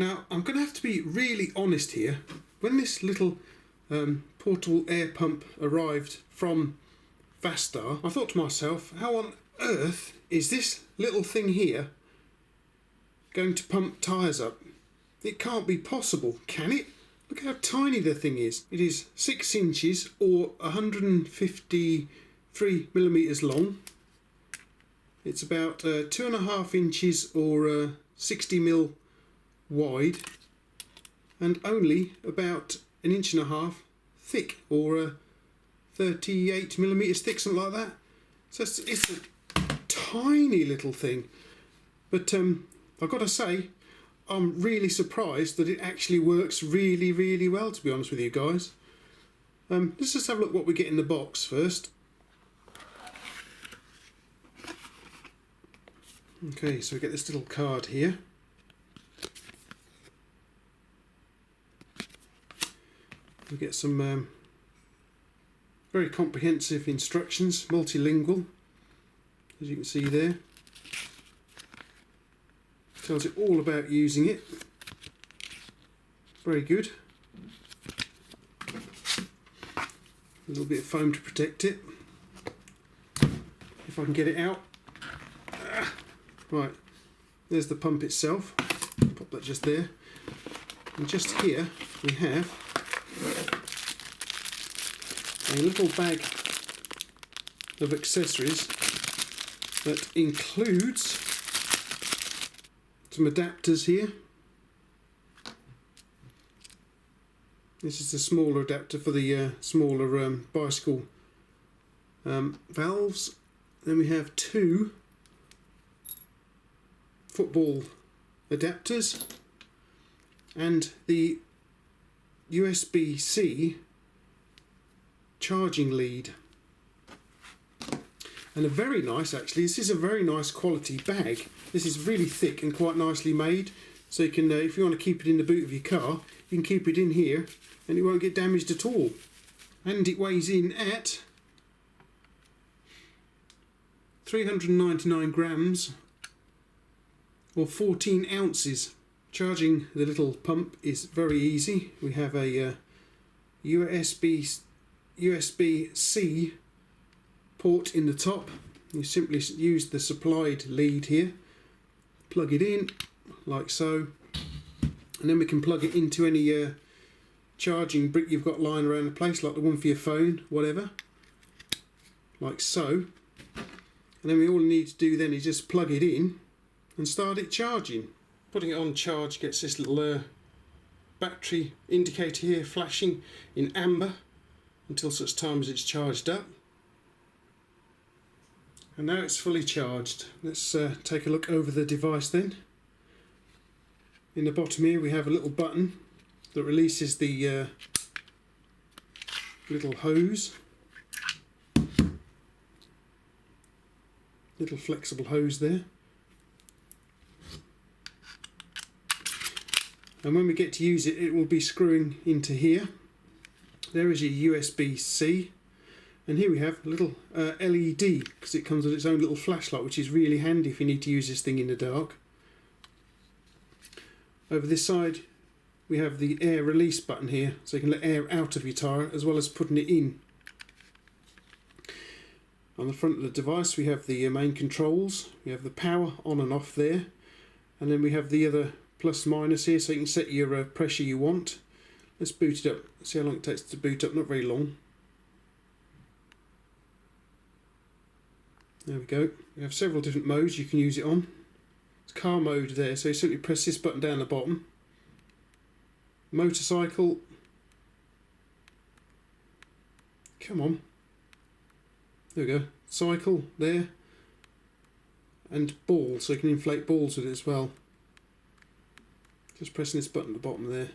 Now I'm going to have to be really honest here. When this little portable air pump arrived from Vastar, I thought to myself, how on earth is this little thing here going to pump tyres up? It can't be possible, can it? Look how tiny the thing is. It is 6 inches or 153 millimeters long. It's about 2.5 inches or 60 mil wide, and only about 1.5 inches thick, or 38 millimeters thick, something like that. So it's a tiny little thing. But I've got to say, I'm really surprised that it actually works really, really well, to be honest with you guys. Let's just have a look what we get in the box first. Okay, so we get this little card here. We get some very comprehensive instructions, multilingual, as you can see there. Tells you all about using it. Very good. A little bit of foam to protect it. If I can get it out. Right, there's the pump itself. Pop that just there. And just here we have a little bag of accessories that includes some adapters here. This is the smaller adapter for the smaller bicycle valves. Then we have 2 football adapters and the USB-C charging lead. And a very nice, actually, this is a very nice quality bag. This is really thick and quite nicely made, so you can, if you want to keep it in the boot of your car, you can keep it in here and it won't get damaged at all. And it weighs in at 399 grams or 14 ounces. Charging the little pump is very easy. We have a USB-C port in the top. You simply use the supplied lead here, plug it in like so, and then we can plug it into any charging brick you've got lying around the place, like the one for your phone, whatever, like so. And then all we need to do then is just plug it in and start it charging. Putting it on charge gets this little battery indicator here flashing in amber until such time as it's charged up. And now it's fully charged. Let's take a look over the device then. In the bottom here we have a little button that releases the little hose. Little flexible hose there. And when we get to use it, it will be screwing into here. There is your USB-C. And here we have a little LED, because it comes with its own little flashlight, which is really handy if you need to use this thing in the dark. Over this side we have the air release button here, so you can let air out of your tyre as well as putting it in. On the front of the device we have the main controls. We have the power on and off there, and then we have the other plus minus here, so you can set your pressure you want. Let's boot it up, see how long it takes to boot up. Not very long. There we go. We have several different modes you can use it on. It's car mode there, so you simply press this button down the bottom. Motorcycle. Come on. There we go. Cycle there. And ball, so you can inflate balls with it as well. Just pressing this button at the bottom there.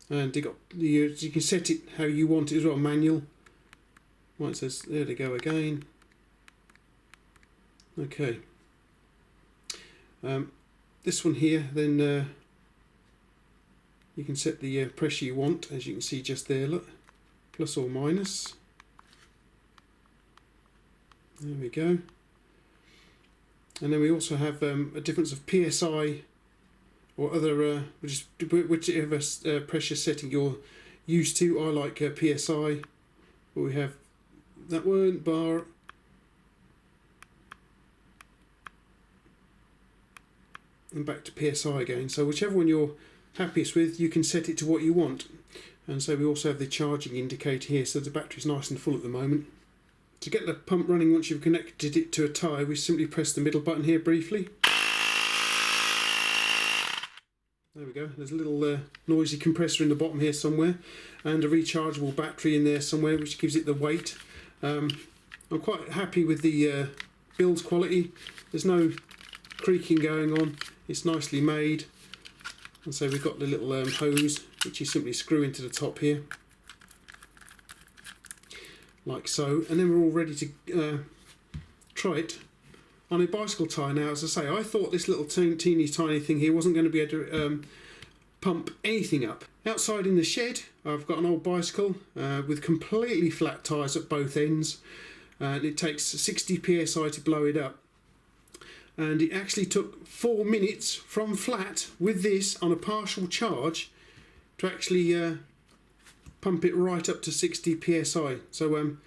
And you can set it how you want it as well, manual. Right, it says, there they go again. Okay. This one here, then you can set the pressure you want, as you can see just there, look, plus or minus. There we go. And then we also have a difference of PSI or other, whichever pressure setting you're used to. I like PSI. We have that one, bar, and back to PSI again. So whichever one you're happiest with, you can set it to what you want. And so we also have the charging indicator here, so the battery's nice and full at the moment. To get the pump running once you've connected it to a tyre, we simply press the middle button here briefly. There we go, there's a little noisy compressor in the bottom here somewhere, and a rechargeable battery in there somewhere which gives it the weight. I'm quite happy with the build quality. There's no creaking going on, it's nicely made. And so we've got the little hose which you simply screw into the top here, like so, and then we're all ready to try it on a bicycle tyre. Now, as I say, I thought this little teeny tiny thing here wasn't going to be able to pump anything up. Outside in the shed, I've got an old bicycle with completely flat tyres at both ends, and it takes 60 psi to blow it up. And it actually took 4 minutes from flat with this on a partial charge to actually pump it right up to 60 psi. So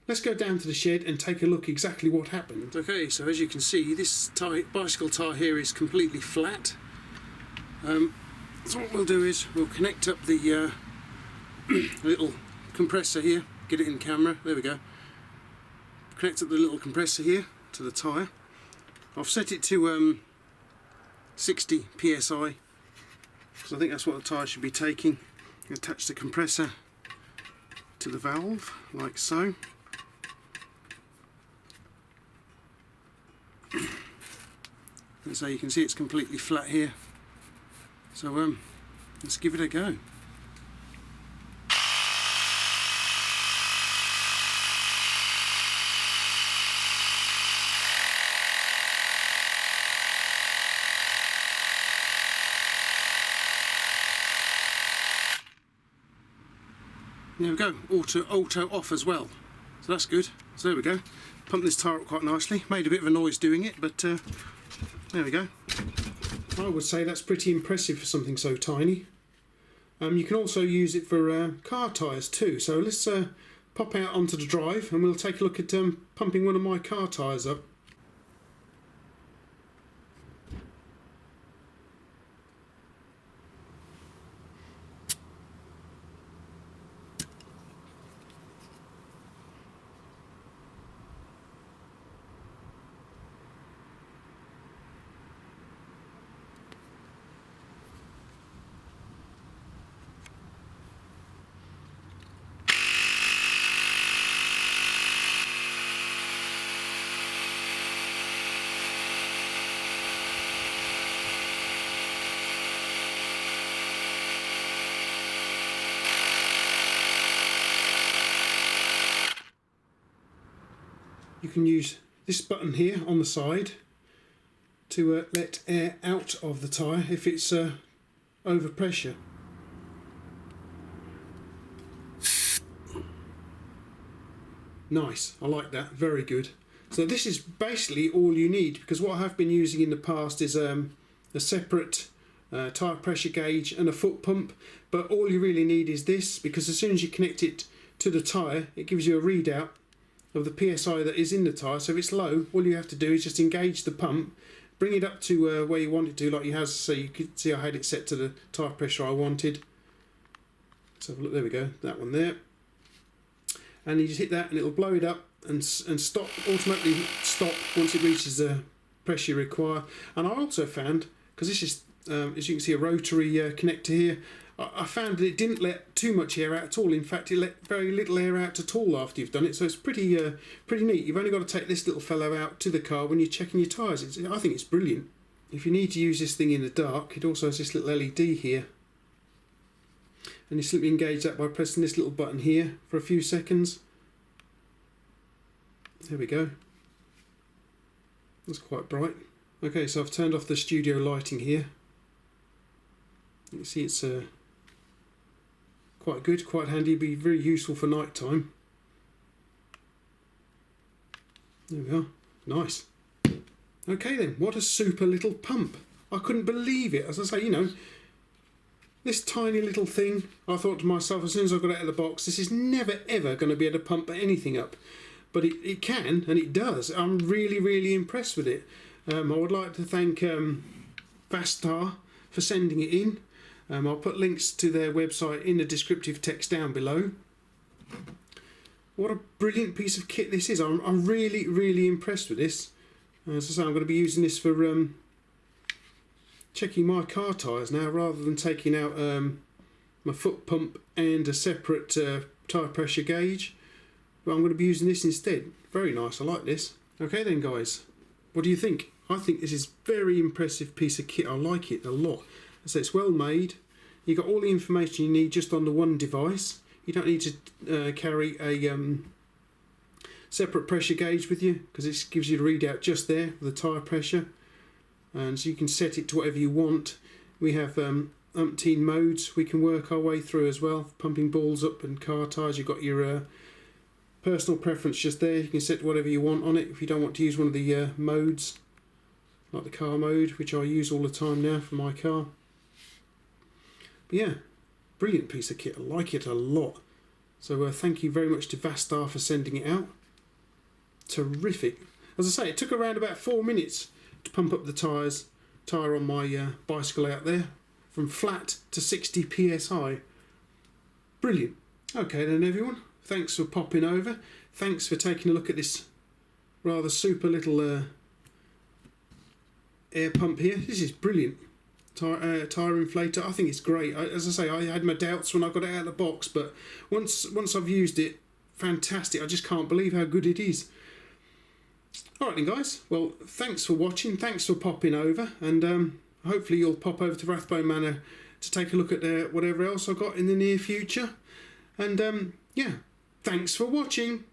let's go down to the shed and take a look exactly what happened. Okay, so as you can see, this bicycle tyre here is completely flat. So what we'll do is we'll connect up the little compressor here, get it in camera, there we go. Connect up the little compressor here to the tyre. I've set it to 60 psi, because I think that's what the tyre should be taking. Attach the compressor to the valve, like so. And so you can see it's completely flat here. So let's give it a go. There we go, auto off as well, so that's good. So there we go, pumped this tyre up quite nicely, made a bit of a noise doing it, but there we go. I would say that's pretty impressive for something so tiny. You can also use it for car tyres too, so let's pop out onto the drive and we'll take a look at pumping one of my car tyres up. You can use this button here on the side to let air out of the tyre if it's over pressure. Nice, I like that, very good. So this is basically all you need, because what I have been using in the past is a separate tyre pressure gauge and a foot pump, but all you really need is this, because as soon as you connect it to the tyre, it gives you a readout of the PSI that is in the tyre. So if it's low, all you have to do is just engage the pump, bring it up to where you want it to, like you have. So you could see I had it set to the tyre pressure I wanted. So look, there we go, that one there. And you just hit that and it'll blow it up and stop, automatically stop once it reaches the pressure you require. And I also found, because this is, as you can see, a rotary connector here, I found that it didn't let too much air out at all. In fact, it let very little air out at all after you've done it. So it's pretty neat. You've only got to take this little fellow out to the car when you're checking your tyres. I think it's brilliant. If you need to use this thing in the dark, it also has this little LED here. And you simply engage that by pressing this little button here for a few seconds. There we go. That's quite bright. Okay, so I've turned off the studio lighting here. You can see it's quite good, quite handy, be very useful for night time. There we are, nice. Okay then, what a super little pump. I couldn't believe it. As I say, you know, this tiny little thing, I thought to myself as soon as I got it out of the box, this is never ever going to be able to pump anything up. But it can, and it does. I'm really, really impressed with it. I would like to thank Vastar for sending it in. I'll put links to their website in the descriptive text down below. What a brilliant piece of kit this is. I'm really, really impressed with this. As I say, I'm going to be using this for checking my car tyres now, rather than taking out my foot pump and a separate tyre pressure gauge. But I'm going to be using this instead. Very nice, I like this. Okay then guys, what do you think? I think this is a very impressive piece of kit. I like it a lot. So it's well made. You've got all the information you need just on the one device. You don't need to carry a separate pressure gauge with you, because it gives you the readout just there for the tyre pressure. And so you can set it to whatever you want. We have umpteen modes we can work our way through as well. Pumping balls up and car tyres. You've got your personal preference just there. You can set whatever you want on it if you don't want to use one of the modes, like the car mode, which I use all the time now for my car. But yeah, brilliant piece of kit. I like it a lot. So thank you very much to Vastar for sending it out. Terrific. As I say, it took around about 4 minutes to pump up the tyre on my bicycle out there, from flat to 60 psi. Brilliant. Okay then everyone, thanks for popping over. Thanks for taking a look at this rather super little air pump here. This is brilliant. Tyre inflator. I think it's great. As I say, I had my doubts when I got it out of the box, but once I've used it, fantastic. I just can't believe how good it is. Alright then guys, well thanks for watching, thanks for popping over, and hopefully you'll pop over to Rathbone Manor to take a look at whatever else I've got in the near future. And yeah, thanks for watching.